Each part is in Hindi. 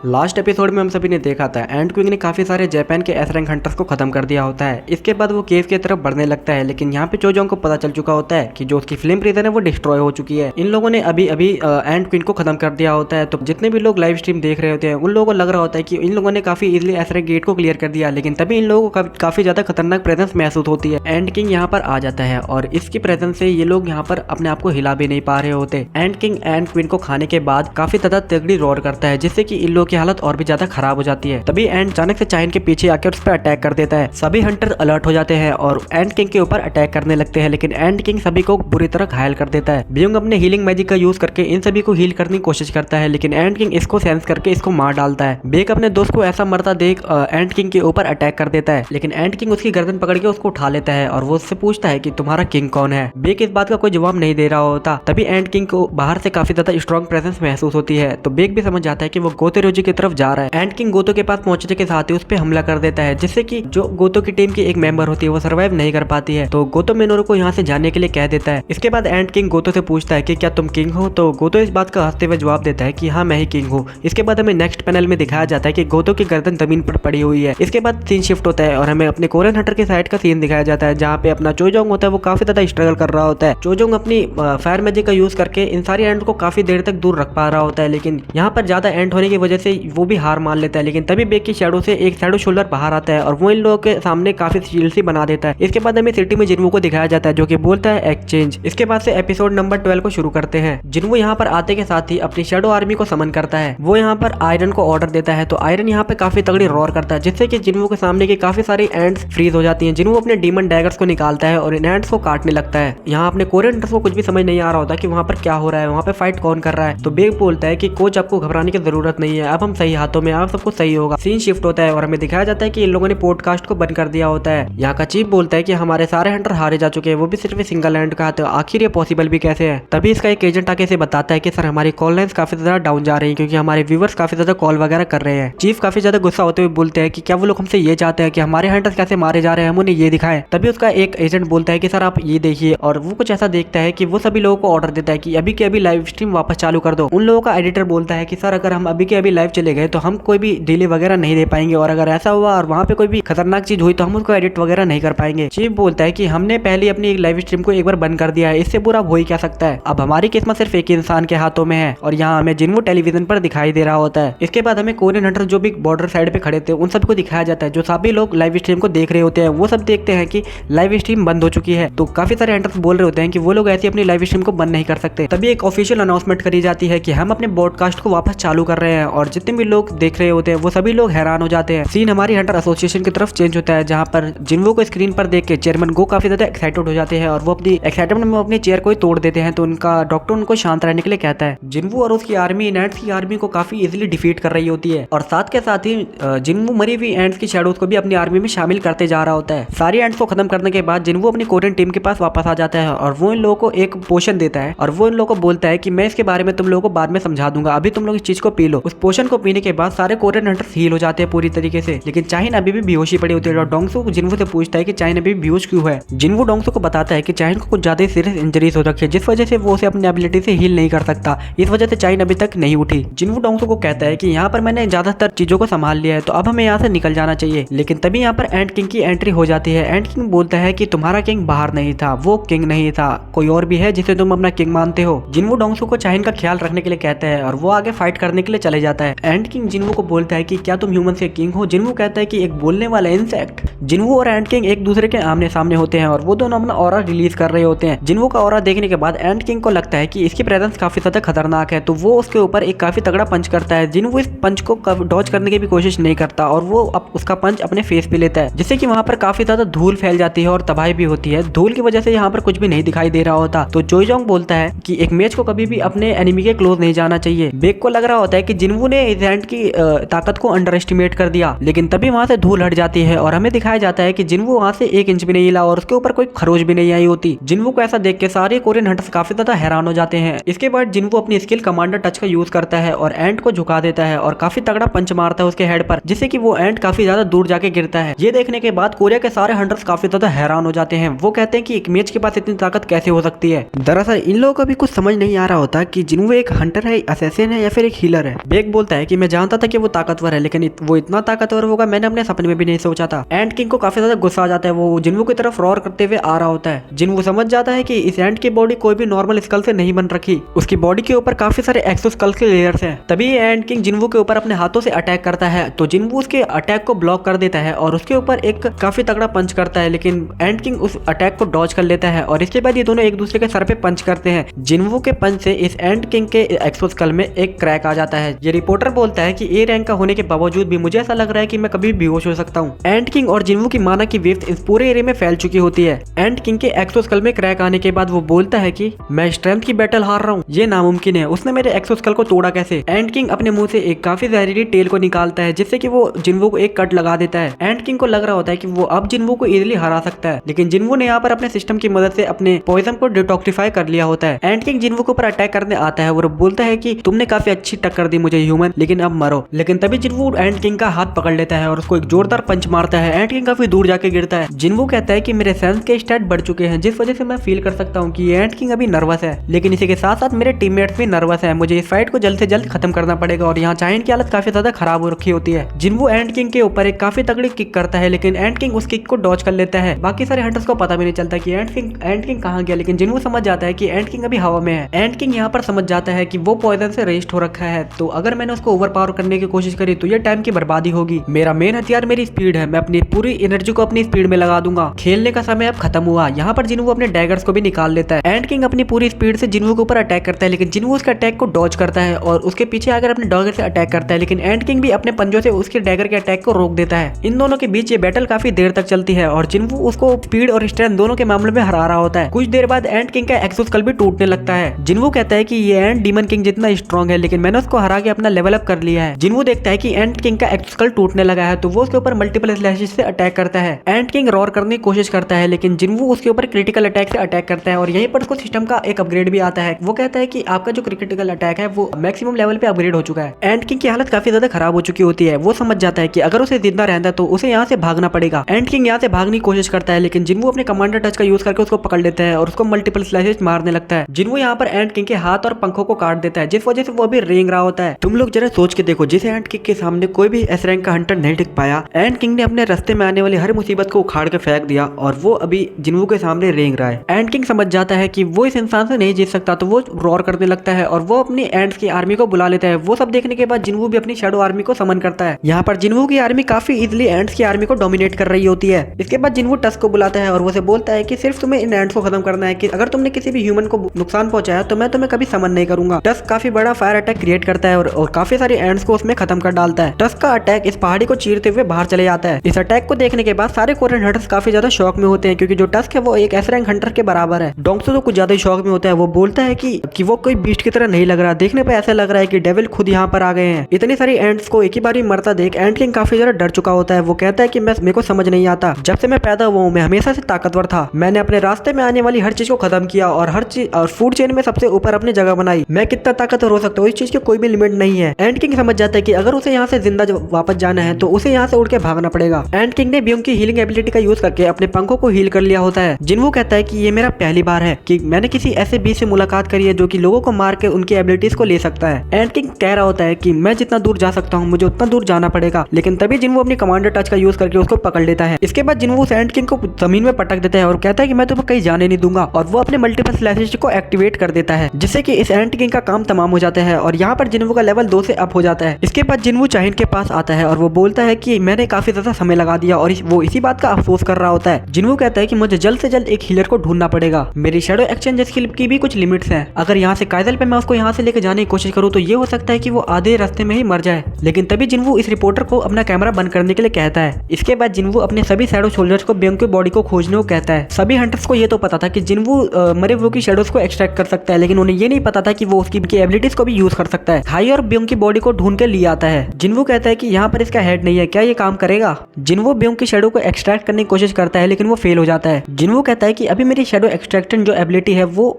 लास्ट एपिसोड में हम सभी ने देखा था एंड क्विंग ने काफी सारे जापान के एस रैंक हंटर्स को खत्म कर दिया होता है। इसके बाद वो केव की तरफ बढ़ने लगता है, लेकिन यहाँ पे चोजोंग को पता चल चुका होता है कि जो उसकी फिल्म प्रिजन है वो डिस्ट्रॉय हो चुकी है। इन लोगों ने अभी अभी एंड क्विंग को खत्म कर दिया होता है। तो जितने भी लोग लाइव स्ट्रीम देख रहे होते हैं उन लोगों को लग रहा होता है कि इन लोगों ने काफी इजिली एस रैंक गेट को क्लियर कर दिया, लेकिन तभी इन लोगों को काफी ज्यादा खतरनाक प्रेजेंस महसूस होती है। एंड किंग यहाँ पर आ जाता है और इसकी प्रेजेंस से ये लोग यहाँ पर अपने आप को हिला भी नहीं पा रहे होते। एंड किंग एंड क्वीन को खाने के बाद काफी ज्यादा तगड़ी रोर करता है, जिससे कि इन लोगों की हालत और भी ज्यादा खराब हो जाती है। तभी एंड अचानक से चाइन के पीछे आकर उस पर अटैक कर देता है। सभी हंटर अलर्ट हो जाते हैं और एंड किंग के ऊपर अटैक करने लगते हैं, लेकिन एंड किंग सभी को बुरी तरह घायल कर देता है। ब्यूंग अपने हीलिंग मैजिक का यूज करके इन सभी को हील करने की कोशिश करता है, लेकिन एंड किंग इसको सेंस करके इसको मार डालता है। बेक अपने दोस्त को ऐसा मरता देख एंड किंग के ऊपर अटैक कर देता है, लेकिन एंड किंग उसकी गर्दन पकड़ के उसको उठा लेता है और वो उससे पूछता है कि तुम्हारा किंग कौन है। बेक इस बात का कोई जवाब नहीं दे रहा होता। तभी एंड किंग को बाहर से काफी ज्यादा स्ट्रॉन्ग प्रेजेंस महसूस होती है, तो बेक भी समझ जाता है कि वो गोतेरोजी की तरफ जा रहा है। एंड किंग गोतो के पास पहुंचने के साथ ही उस पर हमला कर देता है, जिससे कि जो गोतो की टीम की एक मेंबर होती है वो सर्वाइव नहीं कर पाती है। तो गोतो मिनोरू को यहाँ से जाने के लिए कह देता है। इसके बाद एंड किंग गोतो से पूछता है कि क्या तुम किंग हो, तो गोतो इस बात का हंसते हुए जवाब देता है कि हाँ मैं ही किंग हूँ। इसके बाद हमें नेक्स्ट पैनल में दिखाया जाता है कि गोतो की गर्दन जमीन पर पड़ी हुई है। इसके बाद सीन शिफ्ट होता है और हमें अपने कोरियन हंटर के साइड का सीन दिखाया जाता है, जहाँ पे अपना चोजोंग होता है वो काफी ज्यादा स्ट्रगल कर रहा होता है। चोजोंग अपनी फायर मैजिक का यूज करके इन सारी एंड को काफी देर तक दूर रख पा रहा होता है, लेकिन यहाँ पर ज्यादा एंड होने की वजह से वो भी हार मान लेता है। लेकिन तभी बेक की शैडो से एक शैडो शोल्डर बाहर आता है और वो इन लोगों के सामने काफी शील्ड सी बना देता है। इसके बाद हमें सिटी में जिन्वू को दिखाया जाता है, जो कि बोलता है एक्सचेंज। इसके बाद से एपिसोड नंबर 12 को शुरू करते हैं। जिन्वू यहाँ पर आते के साथ ही अपनी शैडो आर्मी को समन करता है। वो यहाँ पर आयरन को ऑर्डर देता है, तो आयरन यहाँ पे काफी तगड़ी रोर करता है, जिससे कि जिन्वू के सामने की काफी सारी एंड्स फ्रीज हो जाती हैं। जिन्वू अपने डीमन डैगर्स को निकालता है और इन एंड्स को काटने लगता है। यहाँ अपने कोरियन हंटर्स को कुछ भी समझ नहीं आ रहा होता कि वहाँ पर क्या हो रहा है, वहाँ पे फाइट कौन कर रहा है। तो बेक बोलता है कि कोच आपको घबराने की जरूरत नहीं है, अब हम सही हाथों में, आप सबको सही होगा। सीन शिफ्ट होता है और हमें दिखाया जाता है कि इन लोगों ने पॉडकास्ट को बंद कर दिया होता है। यहाँ का चीफ बोलता है कि हमारे सारे हंटर हारे जा चुके हैं, वो भी सिर्फ सिंगल हैंड का, तो आखिर ये पॉसिबल भी कैसे है। तभी इसका एक एजेंट आके इसे बताता है कि सर हमारी कॉल लाइन्स काफी ज्यादा डाउन जा रही है, क्योंकि हमारे व्यूवर्स काफी ज्यादा कॉल वगैरह कर रहे हैं। चीफ काफी ज्यादा गुस्सा होते हुए बोलते हैं कि क्या वो लोग हमसे ये चाहते हैं कि हमारे हंटर्स कैसे मारे जा रहे हैं, हम उन्हें ये दिखाएं। तभी उसका एक एजेंट बोलता है कि सर आप ये देखिए, और वो कुछ ऐसा देखता है कि वो सभी लोगों को ऑर्डर देता है कि अभी के अभी लाइव स्ट्रीम वापस चालू कर दो। उन लोगों का एडिटर बोलता है कि सर अगर हम अभी के अभी लाइव चले गए तो हम कोई भी डिले वगैरह नहीं दे पाएंगे, और अगर ऐसा हुआ और वहाँ पे कोई भी खतरनाक चीज हुई तो हम उसको एडिट वगैरह नहीं कर पाएंगे। चीफ बोलता है कि हमने पहले अपनी लाइव स्ट्रीम को एक बार बंद कर दिया है, इससे बुरा हो ही क्या सकता है। अब हमारी किस्मत सिर्फ एक इंसान के हाथों में है, और यहाँ हमें जिन्वू टेलीविजन पर दिखाई दे रहा होता है। इसके बाद हमें कोरियन हंटर जो भी बॉर्डर साइड पे खड़े थे उन सबको दिखाया जाता है। जो सभी लोग लाइव स्ट्रीम को देख रहे होते हैं वो सब देखते हैं कि लाइव स्ट्रीम बंद हो चुकी है। तो काफी सारे हंटर्स बोल रहे होते हैं कि वो लोग ऐसी अपनी लाइव स्ट्रीम को बंद नहीं कर सकते। तभी एक ऑफिशियल अनाउंसमेंट करी जाती है कि हम अपने ब्रॉडकास्ट को वापस चालू कर रहे हैं, और जितने भी लोग देख रहे होते हैं वो सभी लोग हैरान हो जाते हैं। सीन हमारी हंटर एसोसिएशन की तरफ चेंज होता है, जहाँ पर जिन्वू को स्क्रीन पर देख के चेयरमैन गो काफी ज्यादा एक्साइटेड हो जाते हैं और वो अपनी एक्साइटमेंट में अपनी चेयर को ही तोड़ देते हैं। तो उनका डॉक्टर उनको शांत रहने के लिए कहता है। जिन्वू और उसकी आर्मी एंड्स की आर्मी को काफी इजीली डिफीट कर रही होती है, और साथ के साथ ही जिन्वू मरी हुई एंड्स की शैडोज को भी अपनी आर्मी में शामिल करते जा रहा होता है। सारी एंड्स को खत्म करने के बाद जिन्वू अपनी कोरियन टीम के पास वापस आ जाता है और वो इन लोगों को एक पोशन देता है, और वो इन लोगों को बोलता है कि मैं इसके बारे में तुम लोगों को बाद में समझा दूंगा, अभी तुम लोग इस चीज को पी लो। उस पोशन को पीने के बाद सारे कोरियन हंटर्स हील हो जाते हैं पूरी तरीके से, लेकिन चाइन अभी भी बेहोशी पड़ी होती है। और डोंगसू जिन्वू से पूछता है कि चाइन अभी भी बेहोश क्यों है। जिन्वू डोंगसू को बताता है कि चाइन को कुछ ज्यादा सीरियस इंजरीज हो रखी है, जिस वजह से वो उसे अपनी एबिलिटी से हील नहीं कर सकता। इस वजह से चाइन अभी तक नहीं उठी। जिन्वू डोंगसू को कहता है कि यहाँ पर मैंने ज्यादातर चीजों को संभाल लिया है, तो अब हमें यहाँ से निकल जाना चाहिए। लेकिन तभी यहाँ पर एंड किंग की एंट्री हो जाती है। एंड किंग बोलता है कि तुम्हारा किंग बाहर नहीं था, वो किंग नहीं था, कोई और भी है जिसे तुम अपना किंग मानते हो। जिन्वू डोंगसू को चाइन का ख्याल रखने के लिए कहता है और वो आगे फाइट करने के लिए चले जाता है। एंड किंग जिन्वू को बोलता है कि क्या तुम ह्यूमन के किंग हो। जिन्वू कहता है कि एक बोलने वाला इंसेक्ट। जिन्वू और एंड किंग एक दूसरे के आमने सामने होते हैं और वो दोनों अपना ऑरा रिलीज कर रहे होते हैं। जिन्वू का ऑरा देखने के बाद एंड किंग को लगता है कि इसकी प्रेजेंस काफी ज्यादा खतरनाक है, तो वो उसके ऊपर एक काफी तगड़ा पंच करता है। जिन्वू इस पंच को डॉज करने की भी कोशिश नहीं करता और वो उसका पंच अपने फेस पे लेता है, जिससे कि वहां पर काफी ज्यादा धूल फैल जाती है और तबाही भी होती है। धूल की वजह से यहाँ पर कुछ भी नहीं दिखाई दे रहा होता। तो चोजोंग बोलता है कि एक मैच को कभी भी अपने एनिमी के क्लोज नहीं जाना चाहिए। बेक को लग रहा होता है कि जिन्वू ने इस हैंड की ताकत को अंडर एस्टिमेट कर दिया, लेकिन तभी वहां से धूल हट जाती है और हमें दिखाया जाता है कि जिन्वू वहां से 1 इंच भी नहीं हिला और उसके ऊपर कोई खरोच भी नहीं आई होती। जिन्वू को ऐसा देख के सारे कोरियन हंटर्स काफी ज्यादा हैरान हो जाते हैं। इसके बाद जिन्वू अपनी स्किल कमांडर टच का यूज करता है और एंड को झुका देता है और काफी तगड़ा पंच मारता है उसके हेड पर, जिससे कि वो एंड काफी ज्यादा दूर जाके गिरता है। ये देखने के बाद कोरिया के सारे हंटर्स काफी ज्यादा हैरान हो जाते हैं। वो कहते हैं कि एक मैच के पास इतनी ताकत कैसे हो सकती है। दरअसल इन लोगों को भी कुछ समझ नहीं आ रहा होता कि जिन्वू एक हंटर है, असैसिन है या फिर एक हीलर है। बेक बोलता बोलता है कि मैं जानता था कि वो ताकतवर है, लेकिन वो इतना ताकतवर होगा मैंने अपने सपने में भी नहीं सोचा था। एंट किंग को काफी ज्यादा गुस्सा आ जाता है, वो जिन्वू की तरफ रोर करते हुए आ रहा होता है। जिन्वू समझ जाता है कि इस एंट की बॉडी कोई भी नॉर्मल स्कल से नहीं बन रखी, उसकी बॉडी के ऊपर काफी सारे एक्सो स्कल के लेयर्स हैं। तभी एंट किंग जिन्वू के ऊपर अपने हाथों से अटैक करता है, तो जिन्वू उसके अटैक को ब्लॉक कर देता है और उसके ऊपर एक काफी तगड़ा पंच करता है, लेकिन एंट किंग उस अटैक को डॉज कर लेता है और इसके बाद ये दोनों एक दूसरे के सर पे पंच करते हैं। जिन्वू के पंच से इस एंट किंग के एक्सो स्कल में एक क्रैक आ जाता है। ये रिपोर्टर बोलता है कि ए रैंक का होने के बावजूद भी मुझे ऐसा लग रहा है कि मैं कभी बेहोश हो सकता हूँ। एंट किंग और जिन्वू की माना की वेव्स इस पूरे एरिया में फैल चुकी होती है। एंट किंग के एक्सो स्कल में क्रैक आने के बाद वो बोलता है कि मैं स्ट्रेंथ की बैटल हार रहा हूँ, ये नामुमकिन है, उसने मेरे एक्सो स्कल को तोड़ा कैसे। एंट किंग अपने मुंह से एक काफी जहरीली टेल को निकालता है, जिससे कि वो जिन्वू को एक कट लगा देता है। एंट किंग को लग रहा होता है कि वो अब जिन्वू को इजीली हरा सकता है, लेकिन जिन्वू ने यहाँ पर अपने सिस्टम की मदद से अपने पॉइजन को डिटॉक्सिफाई कर लिया होता है। एंट किंग जिन्वू के ऊपर अटैक करने आता है और बोलता है कि तुमने काफी अच्छी टक्कर दी मुझे ह्यूमन, लेकिन अब मरो। लेकिन तभी जिन्वू एंट किंग का हाथ पकड़ लेता है और उसको एक जोरदार पंच मारता है। एंट किंग काफी दूर जाके गिरता है। जिन्वू कहता है कि मेरे सेंस के स्टैट बढ़ चुके हैं, जिस वजह से मैं फील कर सकता हूँ कि एंट किंग अभी नर्वस है, लेकिन इसी के साथ साथ मेरे टीममेट्स भी नर्वस है। मुझे इस फाइट को जल्द से जल्द खत्म करना पड़ेगा और यहाँ चाइन की हालत काफी ज्यादा खराब हो रखी होती है। जिन्वू एंट किंग के ऊपर एक काफी तगड़ी किक करता है, लेकिन एंट किंग उस किक को डॉज कर लेता है। बाकी सारे हंटर्स को पता भी नहीं चलता कि एंट किंग कहाँ गया, लेकिन जिन्वू समझ जाता है कि एंट किंग अभी हवा में है। एंट किंग यहाँ पर समझ जाता है कि वो पॉइजन से रेस्ट हो रखा है, तो अगर मैंने उसको ओवरपावर करने की कोशिश करी तो ये टाइम की बर्बादी होगी। मेरा मेन हथियार मेरी स्पीड है, मैं अपनी पूरी एनर्जी को अपनी स्पीड में लगा दूंगा। खेलने का समय अब खत्म हुआ। यहाँ पर जिन्वू अपने डैगर्स को भी निकाल लेता है। एंट किंग अपनी पूरी स्पीड से जिन्वू के ऊपर अटैक करता है, लेकिन जिन्वू उसके अटैक को डॉज करता है और उसके पीछे आकर अपने डैगर से अटैक करता है, लेकिन एंट किंग भी अपने पंजों से उसके डैगर के अटैक को रोक देता है। इन दोनों के बीच ये बैटल काफी देर तक चलती है और जिन्वू उसको स्पीड और स्ट्रेंथ दोनों के मामले में हरा रहा होता है। कुछ देर बाद एंट किंग का एक्सो स्कल भी टूटने लगता है। जिन्वू कहता है कि ये एंट डीमन किंग जितना स्ट्रॉन्ग है, लेकिन मैंने उसको हरा के अपना लेवल अप कर लिया है। जिन्वू देखता है कि एंट किंग का एक्सो स्कल टूटने लगा है, तो वो उसके ऊपर मल्टीपल स्लैशेस से अटैक करता है। एंट किंग रोर करने की कोशिश करता है, लेकिन जिन्वू उसके ऊपर क्रिटिकल अटैक से अटैक करता है और यहीं पर उसको सिस्टम का एक अपग्रेड भी आता है। वो कहता है कि आपका जो क्रिटिकल अटैक है वो मैक्सिमम लेवल पे अपग्रेड हो चुका है। एंट किंग की हालत काफी ज्यादा खराब हो चुकी होती है। वो समझ जाता है कि अगर उसे जिंदा रहना है तो उसे यहाँ से भागना पड़ेगा। एंट किंग यहाँ से भागने की कोशिश करता है, लेकिन जिन्वू अपने कमांडर टच का यूज करके उसको पकड़ लेता है और उसको मल्टीपल स्लैशेस मारने लगता है। जिन्वू यहाँ पर एंट किंग के हाथ और पंखों को काट देता है, जिस वजह से वो अभी रेंग रहा होता है। तुम लोग जरा सोच के देखो, जिस एंट किंग के सामने कोई भी एस रैंक का हंटर नहीं टिक पाया, एंट किंग ने अपने रास्ते में आने वाली हर मुसीबत को उखाड़ के फेंक दिया और वो अभी जिन्वू के सामने रेंग रहा है। एंट किंग समझ जाता है कि वो इस इंसान से नहीं जीत सकता, तो वो रोर करने लगता है और वो अपनी एंट्स की आर्मी को बुला लेता है। वो सब देखने के बाद जिन्वू भी अपनी शैडो आर्मी को समन करता है। यहाँ पर जिन्वू की आर्मी काफी इजीली एंट्स की आर्मी को डोमिनेट कर रही होती है। इसके बाद जिन्वू टस्क को बुलाता है और वो से बोलता है कि सिर्फ तुम्हें इन एंट्स को खत्म करना है, कि अगर तुमने किसी भी ह्यूमन को नुकसान पहुंचाया तो मैं तुम्हें कभी समन नहीं करूंगा। टस्क काफी बड़ा फायर अटैक क्रिएट करता है और काफी सारी एंट्स को उसमें खत्म कर डालता है। टस्क का अटैक इस पहाड़ी को चीरते हुए बाहर चले जाता है। इस अटैक को देखने के बाद सारे कोरियन हंटर्स काफी ज्यादा शौक में होते हैं, क्योंकि जो टस्क है वो एक एस रैंक हंटर के बराबर है। डोंगसो तो कुछ ज्यादा ही शौक में होता है। वो बोलता है कि वो कोई बीस्ट की तरह नहीं लग रहा, देखने पे ऐसा लग रहा है कि डेविल खुद यहाँ पर आ गए हैं। इतनी सारी एंट्स को एक ही बार मरता देख एंट किंग काफी ज्यादा डर चुका होता है। वो कहता है कि मेरे को समझ नहीं आता, जब से मैं पैदा हुआ हूँ मैं हमेशा से ताकतवर था। मैंने अपने रास्ते में आने वाली हर चीज को खत्म किया और हर चीज और फूड चेन में सबसे ऊपर अपनी जगह बनाई। मैं कितना ताकतवर हो सकता हूँ, इस चीज की कोई भी लिमिट नहीं है। एंट किंग समझ जाता है कि अगर उसे यहाँ से जिंदा वापस जाना है तो उसे यहाँ से उड़ के भागना पड़ेगा। एंट किंग ने ब्यूंग की हीलिंग एबिलिटी का यूज करके अपने पंखों को हील कर लिया होता है। जिन्वू कहता है कि ये मेरा पहली बार है कि मैंने किसी ऐसे बीच से मुलाकात करी है जो कि लोगों को मार के उनकी एबिलिटीज को ले सकता है। एंट किंग कह रहा होता है कि मैं जितना दूर जा सकता हूँ मुझे उतना दूर जाना पड़ेगा, लेकिन तभी जिन्वू अपनी कमांडर टच का यूज करके उसको पकड़ लेता है। इसके बाद जिन्वू उस एंट किंग को जमीन में पटक देता है और कहता है कि मैं तुम्हें कहीं जाने नहीं दूंगा, और वो अपने मल्टीपल स्लैशेस को एक्टिवेट कर देता है, जिससे कि इस एंट किंग का काम तमाम हो जाता है और यहाँ पर जिन्वू का लेवल 2 से अप हो जाता है। इसके बाद जिन्वू चाहिन के पास आता है और वो बोलता है कि मैंने काफी ज्यादा समय लगा दिया और वो इसी बात का अफसोस कर रहा होता है। जिन्वू कहता है कि मुझे जल्द से जल्द एक हीलर को ढूंढना पड़ेगा, मेरी शैडो एक्सचेंज स्किल की भी कुछ लिमिट्स हैं। अगर यहाँ से काइजल पे मैं उसको यहाँ से लेकर जाने की कोशिश करूँ तो ये हो सकता है कि वो आधे रास्ते में ही मर जाए। लेकिन तभी जिन्वू इस रिपोर्टर को अपना कैमरा बंद करने के लिए कहता है। इसके बाद जिन्वू अपने सभी शैडो सोल्जर्स को ब्योंग की बॉडी को खोजने को कहता है। सभी हंटर्स को ये तो पता था कि जिन्वू मरे हुए की शैडोज को एक्सट्रैक्ट कर सकता है, लेकिन उन्हें ये नहीं पता था कि वो उसकी एबिलिटीज को भी यूज कर सकता है। हाई और ब्योंग की बॉडी को ढूंढ के लिए आता है। जिन्वू कहता है कि यहाँ पर इसका हेड नहीं है, क्या ये काम करेगा? जिन्वू ब्योंग की शैडो को एक्सट्रैक्ट करने की कोशिश करता है, लेकिन वो फेल हो जाता है। जिन्वू कहता है कि अभी मेरी शैडो एक्सट्रैक्शन जो एबिलिटी है वो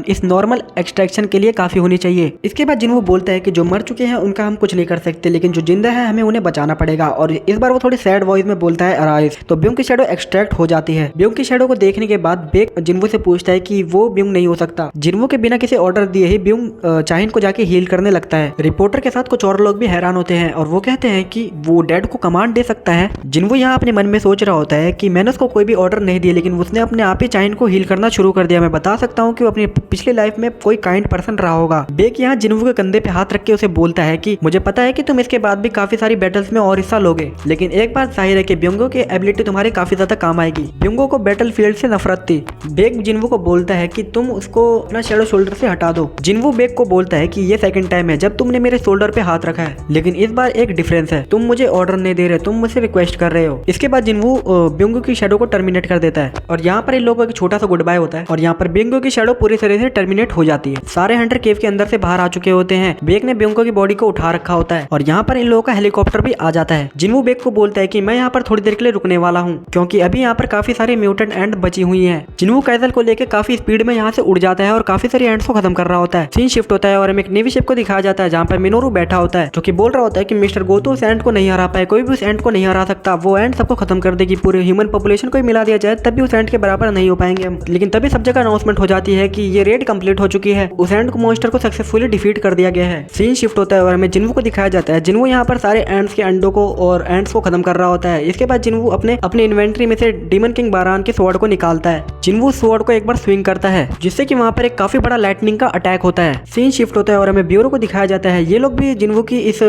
इस नॉर्मल एक्सट्रैक्शन के लिए काफी होनी चाहिए। इसके बाद जिन्वू बोलता है कि जो मर चुके हैं उनका हम कुछ नहीं कर सकते, लेकिन जो जिंदा है हमें उन्हें बचाना पड़ेगा। और इस बार वो थोड़ी सैड वॉइस में बोलता है अराइज। तो ब्योंग की शैडो एक्सट्रैक्ट हो जाती है। ब्योंग की शैडो को देखने के बाद बेक जिन्वू से पूछता है कि वो ब्योंग नहीं हो सकता। जिन्वू के बिना किसी ऑर्डर दिए ही ब्योंग चाहिन को जाके हील करने लगता है। रिपोर्टर के साथ कुछ और लोग भी हैरान होते हैं और वो कहते हैं कि वो डैड को कमांड दे सकता है। जिनवू यहाँ अपने मन में सोच रहा होता है कि मैंने उसको कोई भी ऑर्डर नहीं दिया, लेकिन उसने अपने आप ही चाइन को हील करना शुरू कर दिया। मैं बता सकता हूँ कि वो अपनी पिछली लाइफ में कोई काइंड पर्सन रहा होगा। बेक यहाँ जिनवू के कंधे पे हाथ रख के उसे बोलता है कि मुझे पता है कि तुम इसके बाद भी काफी सारी बैटल्स में और हिस्सा लोगे, लेकिन एक बात जाहिर है कि ब्योंगो की एबिलिटी तुम्हारी काफी ज्यादा काम आएगी। ब्योंगो को बैटल फील्ड से नफरत थी। बेक जिनवू को बोलता है कि तुम उसको अपना शैडो शोल्डर से हटा दो। जिनवू बेक को बोलता है कि ये सेकंड टाइम है जब तुमने मेरे शोल्डर पे हाथ रखा है, लेकिन इस बार एक डिफरेंस है, तुम मुझे ऑर्डर नहीं दे रहे, तुम मुझसे रिक्वेस्ट कर रहे हो। इसके बाद जिनवू ब्योंगो की शैडो को टर्मिनेट कर देता है और यहाँ पर इन लोगों का एक छोटा सा गुड बाय होता है और यहाँ पर ब्योंगो की शैडो पूरी तरह से टर्मिनेट हो जाती है। सारे हंटर केव के अंदर से बाहर आ चुके होते हैं। बेक ने ब्योंगो की बॉडी को उठा रखा होता है और यहाँ पर इन लोगों का हेलीकॉप्टर भी आ जाता है। जिनवू बेक को बोलता है कि मैं यहाँ पर थोड़ी देर के लिए रुकने वाला हूँ क्योंकि अभी यहाँ पर काफी सारे म्यूटेंट एंड बची हुई हैं। जिनवू कैसल को लेकर काफी स्पीड में यहाँ से उड़ जाता है और काफी सारे एंड्स को खत्म कर रहा होता है। सीन शिफ्ट होता है और हमें एक नेवी शिप को दिखाया जाता है जहाँ पर मिनोरू बैठा होता है, जो कि बोल रहा होता है कि मिस्टर गोतो उस एंड को नहीं हरा पाए, कोई भी उस एंड को नहीं हरा सकता, वो एंड सबको खत्म कर देगी, पूरे ह्यूमन पॉपुलेशन को ही मिला दिया जाए तब भी उस एंड के बराबर नहीं हो पाएंगे हम। लेकिन तभी सब जगह अनाउंसमेंट हो जाती है कि ये रेड कंप्लीट हो चुकी है, उस एंड को मॉन्स्टर को सक्सेसफुली डिफीट कर दिया गया है। सीन शिफ्ट होता है और हमें जिनवू को दिखाया जाता है। जिनवू यहाँ पर सारे एंड्स के अंडों को और एंड्स को खत्म कर रहा होता है। इसके बाद जिनवू अपने इन्वेंट्री में से डीमन किंग बारान के स्वॉर्ड को निकालता है। जिनवू स्वॉर्ड को एक बार स्विंग करता है जिससे कि वहां पर एक काफी बड़ा लाइटनिंग का अटैक होता है। सीन शिफ्ट होता है और हमें ब्यूरो को दिखाया जाता है। ये लोग भी जिनवू की इस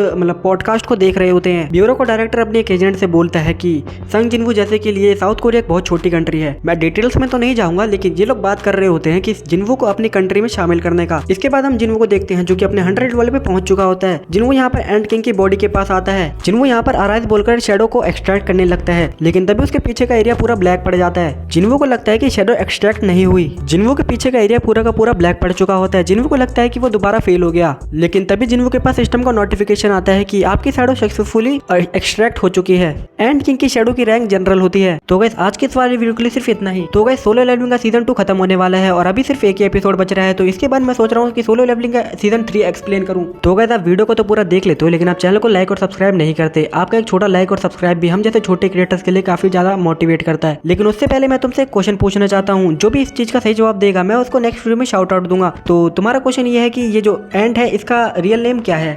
पॉडकास्ट को देख रहे होते हैं। ब्यूरो को डायरेक्टर अपने एक एजेंट से बोलता है कि संग जिनवू जैसे के लिए साउथ कोरिया एक बहुत छोटी कंट्री है। मैं डिटेल्स में तो नहीं जाऊंगा, लेकिन ये लोग बात कर रहे होते हैं कि जिनवू को अपनी कंट्री में शामिल करने का। इसके बाद हम जिनवू को देखते हैं जो कि अपने 100 लेवल पे पहुंच चुका होता है। जिनवू यहाँ पर एंड किंग की बॉडी के पास आता है। जिनवू यहाँ पर आराइज बोलकर शैडो को एक्सट्रैक्ट करने लगता है, लेकिन तभी उसके पीछे का एरिया पूरा ब्लैक पड़ जाता है। जिनवू को लगता है कि शैडो एक्सट्रैक्ट नहीं हुई। जिनवू के पीछे का एरिया पूरा का पूरा ब्लैक पड़ चुका होता है। जिनवू को लगता है कि वो दोबारा फेल हो गया, लेकिन तभी जिनवू के पास सिस्टम का नोटिफिकेशन आता है कि आपकी शैडो सक्सेसफुली एक्सट्रैक्ट हो चुकी है। एंड किंग की शैडो की रैंक जनरल होती है। तो गाइस आज के इस वाले वीडियो के लिए सिर्फ इतना ही। तो गाइस सोलो लेवलिंग का सीजन 2 खत्म होने वाला है और अभी सिर्फ एक ही एपिसोड बच रहा है, तो इसके बाद मैं सोच रहा हूँ कि सोलो लेवलिंग का सीजन 3 एक्सप्लेन करूँ। तो गाइस आप वीडियो को तो पूरा देख लेते हो, लेकिन आप चैनल को लाइक और सब्सक्राइब नहीं करते। आपका एक छोटा लाइक और सब्सक्राइब भी हम जैसे छोटे क्रिएटर्स के लिए काफी ज्यादा मोटिवेट करता है। लेकिन उससे पहले मैं तुमसे एक क्वेश्चन पूछना चाहता हूँ। जो भी इस चीज का सही जवाब देगा मैं उसको नेक्स्ट वीडियो में शाउट आउट दूंगा। तो तुम्हारा क्वेश्चन ये है कि ये जो एंड है इसका रियल नेम क्या है?